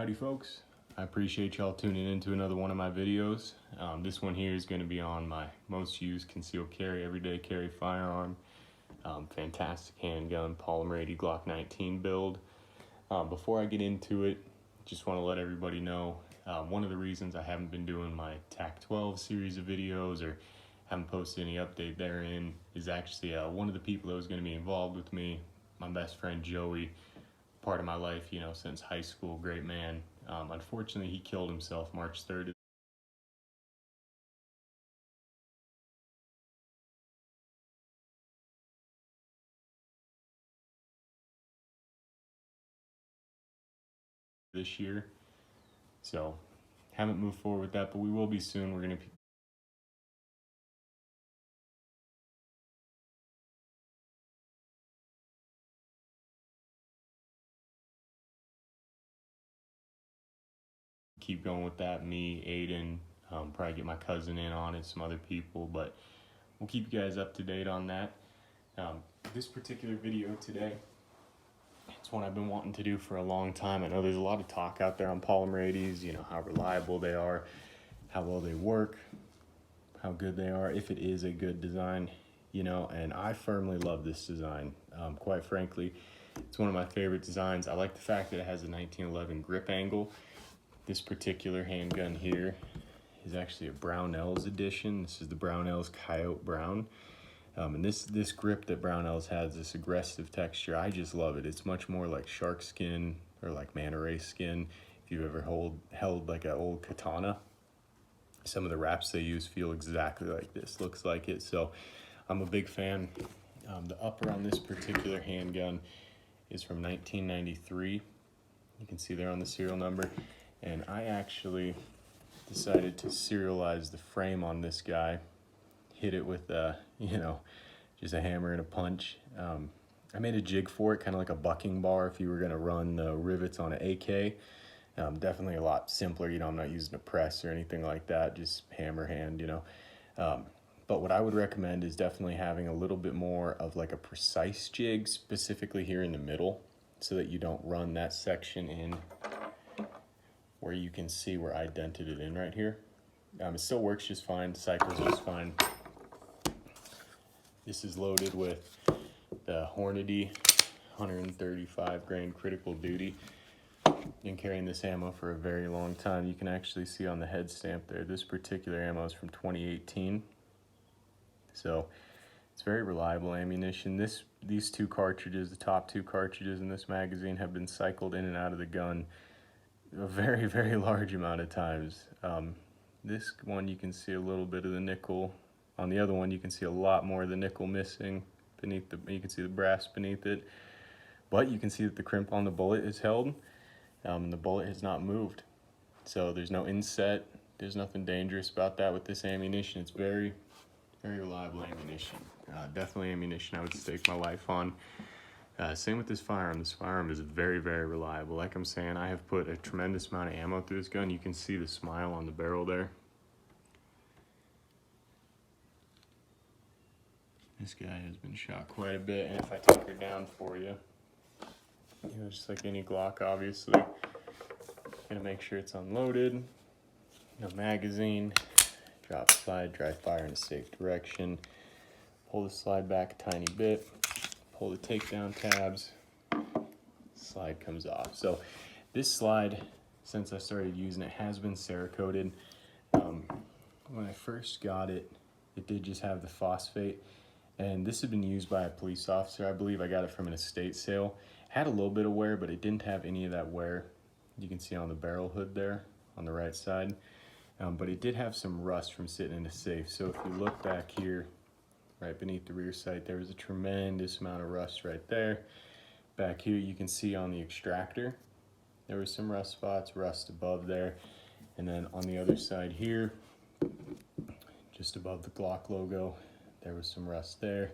Howdy folks, I appreciate y'all tuning into another one of my videos. This one here is going to be on my most used concealed carry, everyday carry firearm. Fantastic handgun, Polymer80 Glock 19 build. Before I get into it, just want to let everybody know one of the reasons I haven't been doing my TAC 12 series of videos or haven't posted any update therein is actually one of the people that was going to be involved with me, my best friend Joey. Part of my life, you know, since high school, great man. Unfortunately, he killed himself March 3rd. This year. So, haven't moved forward with that, but we will be soon. We're going to keep going with that. Me, Aiden, probably get my cousin in on it, some other people, but we'll keep you guys up to date on that. This particular video today, it's one I've been wanting to do for a long time. I know there's a lot of talk out there on Polymer80s, you know, how reliable they are, how well they work, how good they are, if it is a good design, you know, and I firmly love this design. Quite frankly, it's one of my favorite designs. I like the fact that it has a 1911 grip angle. This particular handgun here is actually a Brownells edition. This is the Brownells Coyote Brown. And this grip that Brownells has, this aggressive texture, I just love it. It's much more like shark skin or like manta ray skin. If you've ever held like an old katana, some of the wraps they use feel exactly like this, looks like it. So I'm a big fan. The upper on this particular handgun is from 1993. You can see there on the serial number. And I actually decided to serialize the frame on this guy, hit it with you know, just a hammer and a punch. I made a jig for it, kind of like a bucking bar if you were gonna run rivets on an AK. Definitely a lot simpler, you know, I'm not using a press or anything like that, just hammer hand, you know. But what I would recommend is definitely having a little bit more of like a precise jig, specifically here in the middle, so that you don't run that section in where you can see where I dented it in right here. It still works just fine, cycles just fine. This is loaded with the Hornady 135 grain critical duty. Been carrying this ammo for a very long time. You can actually see on the head stamp there, this particular ammo is from 2018. So it's very reliable ammunition. These two cartridges, the top two cartridges in this magazine, have been cycled in and out of the gun a very, very large amount of times. This one you can see a little bit of the nickel. On the other one you can see a lot more of the nickel missing beneath you can see the brass beneath it. But you can see that the crimp on the bullet is held, and the bullet has not moved. So there's no inset, there's nothing dangerous about that with this ammunition. It's very, very reliable ammunition. Definitely ammunition I would stake my life on. Same with this firearm. This firearm is very, very reliable. Like I'm saying, I have put a tremendous amount of ammo through this gun. You can see the smile on the barrel there. This guy has been shot quite a bit, and if I take her down for you, you know, just like any Glock, obviously, gonna make sure it's unloaded, no magazine, drop slide, dry fire in a safe direction, pull the slide back a tiny bit, pull the takedown tabs, slide comes off. So this slide, since I started using it, has been Cerakoted. When I first got it, it did just have the phosphate, and this had been used by a police officer. I believe I got it from an estate sale. Had a little bit of wear, but it didn't have any of that wear. You can see on the barrel hood there on the right side. But it did have some rust from sitting in a safe. So if you look back here, right beneath the rear sight, there was a tremendous amount of rust right there. Back here you can see on the extractor, there was some rust spots, rust above there. And then on the other side here, just above the Glock logo, there was some rust there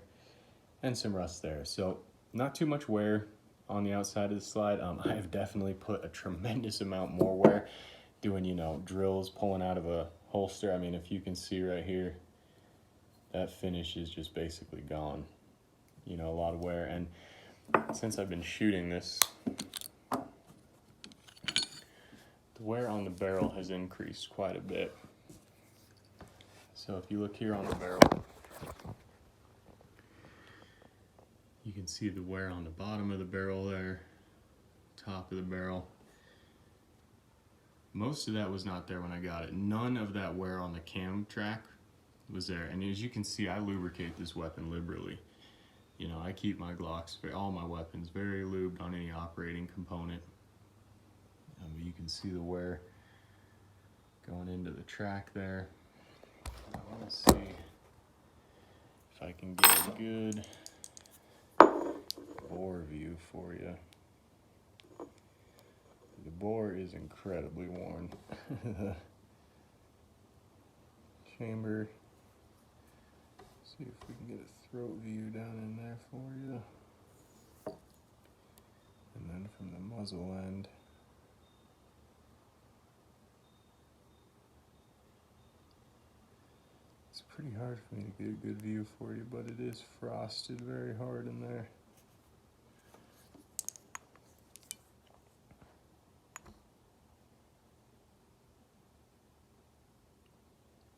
and some rust there. So not too much wear on the outside of the slide. I have definitely put a tremendous amount more wear doing, you know, drills, pulling out of a holster. I mean, if you can see right here, that finish is just basically gone. You know, a lot of wear. And since I've been shooting this, wear on the barrel has increased quite a bit. So if you look here on the barrel, you can see the wear on the bottom of the barrel there, top of the barrel. Most of that was not there when I got it. None of that wear on the cam track was there. And as you can see, I lubricate this weapon liberally. You know, I keep my Glocks, all my weapons, very lubed on any operating component. But you can see the wear going into the track there. Let's see if I can get a good bore view for you. The bore is incredibly worn. Chamber. See if we can get a throat view down in there for you. And then from the muzzle end. It's pretty hard for me to get a good view for you, but it is frosted very hard in there.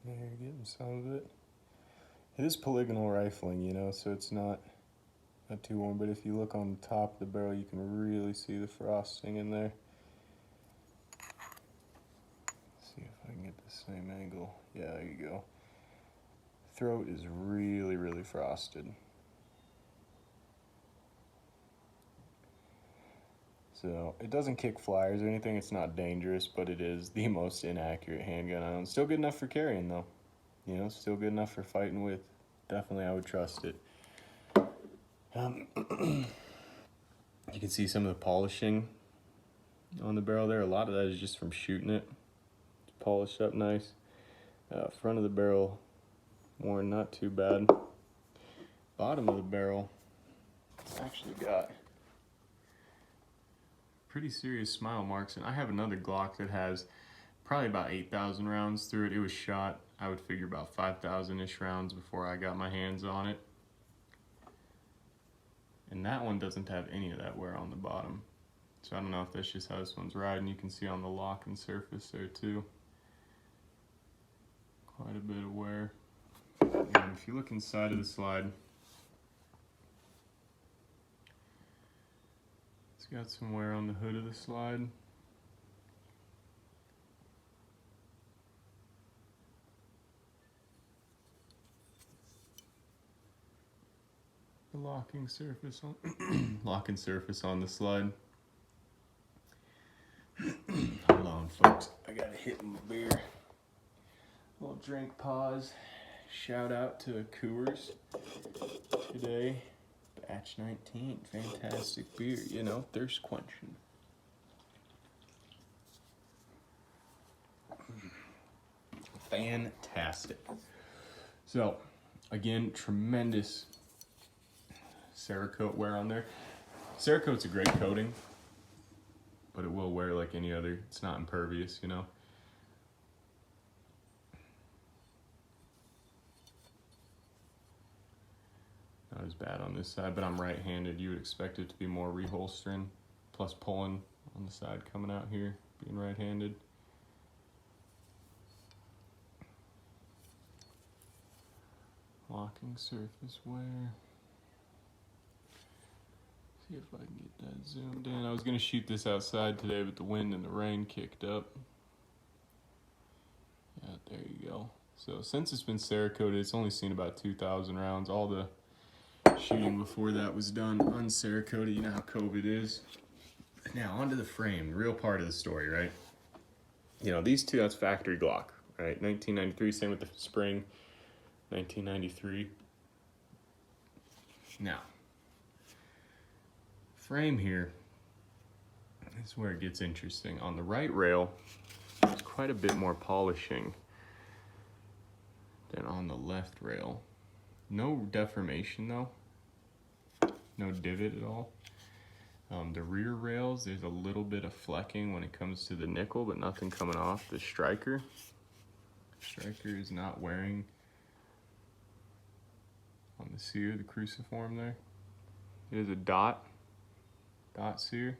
Yeah, you're getting some of it. It is polygonal rifling, you know, so it's not too warm, but if you look on the top of the barrel, you can really see the frosting in there. Let's see if I can get the same angle. Yeah, there you go. Throat is really, really frosted. So it doesn't kick flyers or anything. It's not dangerous, but it is the most inaccurate handgun I own. Still good enough for carrying though. You know, still good enough for fighting with. Definitely I would trust it. You can see some of the polishing on the barrel there. A lot of that is just from shooting it. It's polished up nice. Front of the barrel, worn not too bad. Bottom of the barrel, actually got pretty serious smile marks, and I have another Glock that has probably about 8,000 rounds through it. It was shot, I would figure about 5,000-ish rounds before I got my hands on it. And that one doesn't have any of that wear on the bottom. So I don't know if that's just how this one's riding. You can see on the locking surface there too. Quite a bit of wear. And if you look inside of the slide, it's got some wear on the hood of the slide. The locking surface on the slide. Hold on, folks. I gotta hit my beer. Little drink pause. Shout out to Coors today. Batch 19. Fantastic beer. You know, thirst quenching. Fantastic. So, again, tremendous Cerakote wear on there. Cerakote's a great coating, but it will wear like any other. It's not impervious, you know. Not as bad on this side, but I'm right-handed. You would expect it to be more reholstering, plus pulling on the side coming out here, being right-handed. Locking surface wear. See if I can get that zoomed in. I was gonna shoot this outside today, but the wind and the rain kicked up. Yeah, there you go. So since it's been Cerakoted, it's only seen about 2,000 rounds. All the shooting before that was done un-Cerakoted. You know how COVID is. Now onto the frame, the real part of the story, right? You know, these two, that's factory Glock, right? 1993, same with the spring, 1993. Now, frame here is where it gets interesting. On the right rail, there's quite a bit more polishing than on the left rail. No deformation though, no divot at all. The rear rails, there's a little bit of flecking when it comes to the nickel, but nothing coming off. The striker is not wearing on the sear, the cruciform there. It is a dot sear.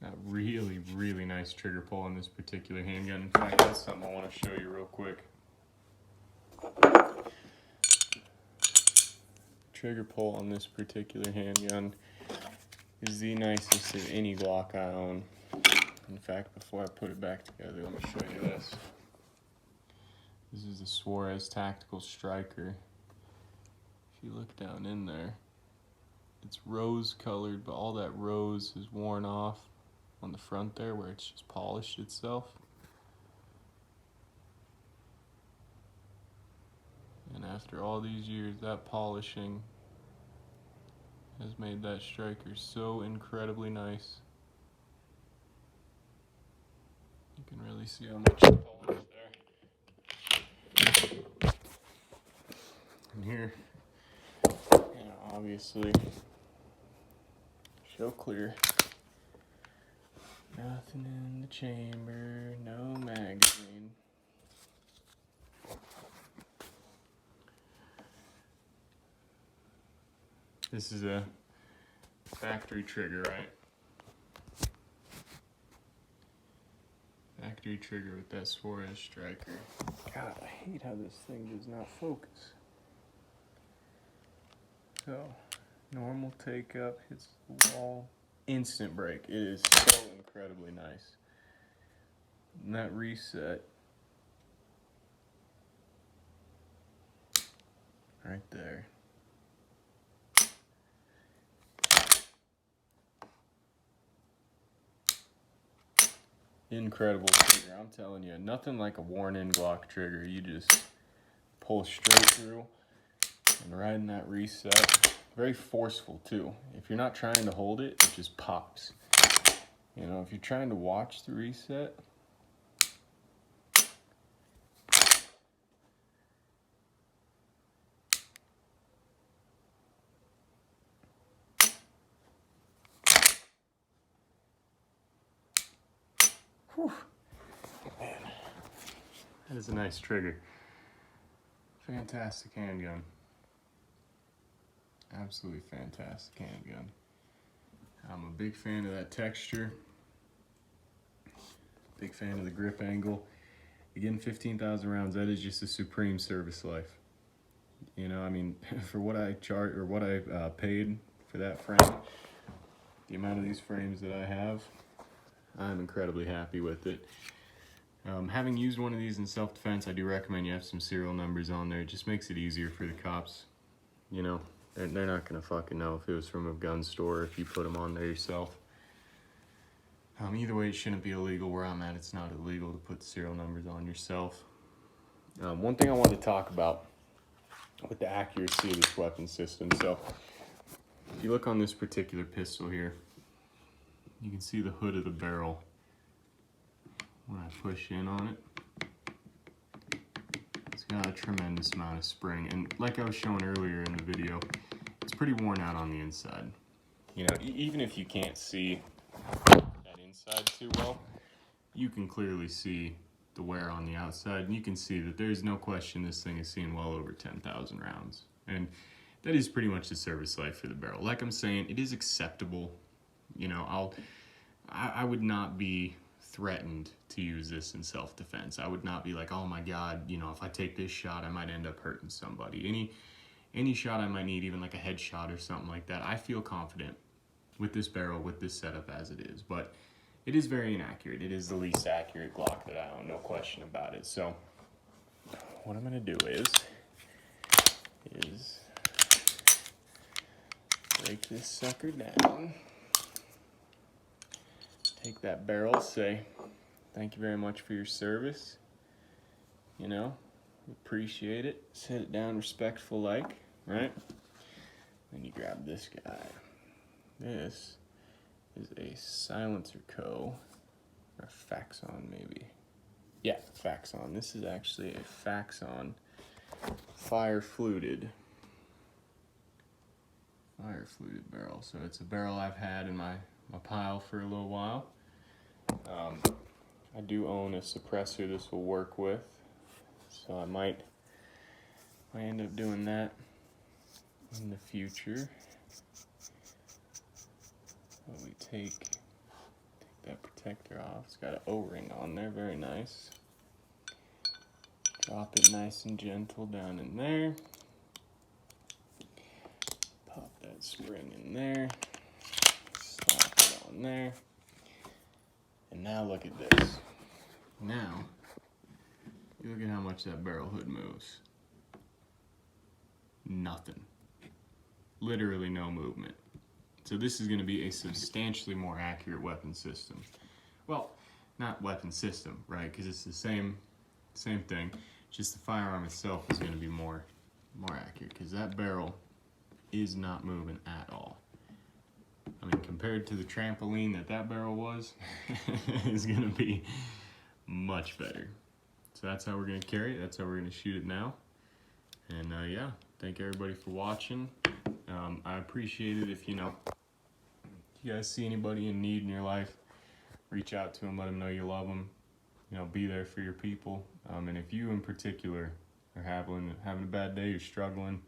Got really, really nice trigger pull on this particular handgun. In fact, that's something I want to show you real quick. Trigger pull on this particular handgun is the nicest of any Glock I own. In fact, before I put it back together, let me show you this. This is the Suarez Tactical Striker. If you look down in there, it's rose colored, but all that rose is worn off on the front there where it's just polished itself. And after all these years, that polishing has made that striker so incredibly nice. You can really see how much polish there. And here, obviously, show clear. Nothing in the chamber, no magazine. This is a factory trigger, right? Factory trigger with that Suarez Striker. God, I hate how this thing does not focus. So, normal take up, hits the wall, instant break. It is so incredibly nice. And that reset, right there. Incredible trigger, I'm telling you. Nothing like a worn-in Glock trigger. You just pull straight through and right in that reset. Very forceful too. If you're not trying to hold it, it just pops. You know, if you're trying to watch the reset, whew, man, that is a nice trigger. Fantastic handgun. Absolutely fantastic handgun. I'm a big fan of that texture. Big fan of the grip angle. Again, 15,000 rounds, that is just a supreme service life. You know, I mean, for what I charge or what I paid for that frame, the amount of these frames that I have, I'm incredibly happy with it. Having used one of these in self-defense, I do recommend you have some serial numbers on there. It just makes it easier for the cops. You know, they're not gonna fucking know if it was from a gun store or if you put them on there yourself. Either way, it shouldn't be illegal. Where I'm at, it's not illegal to put the serial numbers on yourself. One thing I wanted to talk about with the accuracy of this weapon system. So, if you look on this particular pistol here, you can see the hood of the barrel. When I push in on it, it's got a tremendous amount of spring. And like I was showing earlier in the video, it's pretty worn out on the inside. You know, even if you can't see that inside too well, you can clearly see the wear on the outside, and you can see that there's no question this thing is seeing well over 10,000 rounds. And that is pretty much the service life for the barrel. Like I'm saying, it is acceptable. You know, I would not be threatened to use this in self-defense. I would not be like, oh my God, you know, if I take this shot, I might end up hurting somebody. Any shot I might need, even like a headshot or something like that, I feel confident with this barrel, with this setup as it is. But it is very inaccurate. It is the least accurate Glock that I own, no question about it. So what I'm gonna do is break this sucker down. Take that barrel, say, thank you very much for your service. You know, appreciate it. Set it down respectful like, right? Then you grab this guy. This is a Silencer Co. or Faxon maybe. Yeah, Faxon. This is actually a Faxon fire fluted barrel. So it's a barrel I've had in my pile for a little while. I do own a suppressor this will work with, so I might end up doing that in the future. So we take protector off. It's got an O-ring on there, very nice. Drop it nice and gentle down in there. Pop that spring in there. Slap it on there. And now look at this. Now, you look at how much that barrel hood moves. Nothing. Literally no movement. So this is going to be a substantially more accurate weapon system. Well, not weapon system, right? Because it's the same thing. Just the firearm itself is going to be more accurate, because that barrel is not moving at all. I mean, compared to the trampoline that barrel was, is going to be much better. So that's how we're going to carry it. That's how we're going to shoot it now. And yeah, thank everybody for watching. I appreciate it if you guys see anybody in need in your life, reach out to them, let them know you love them. Be there for your people. And if you in particular are having a bad day, you're struggling,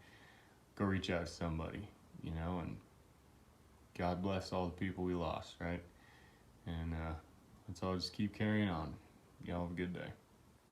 go reach out to somebody, and God bless all the people we lost, right? And let's all just keep carrying on. Y'all have a good day.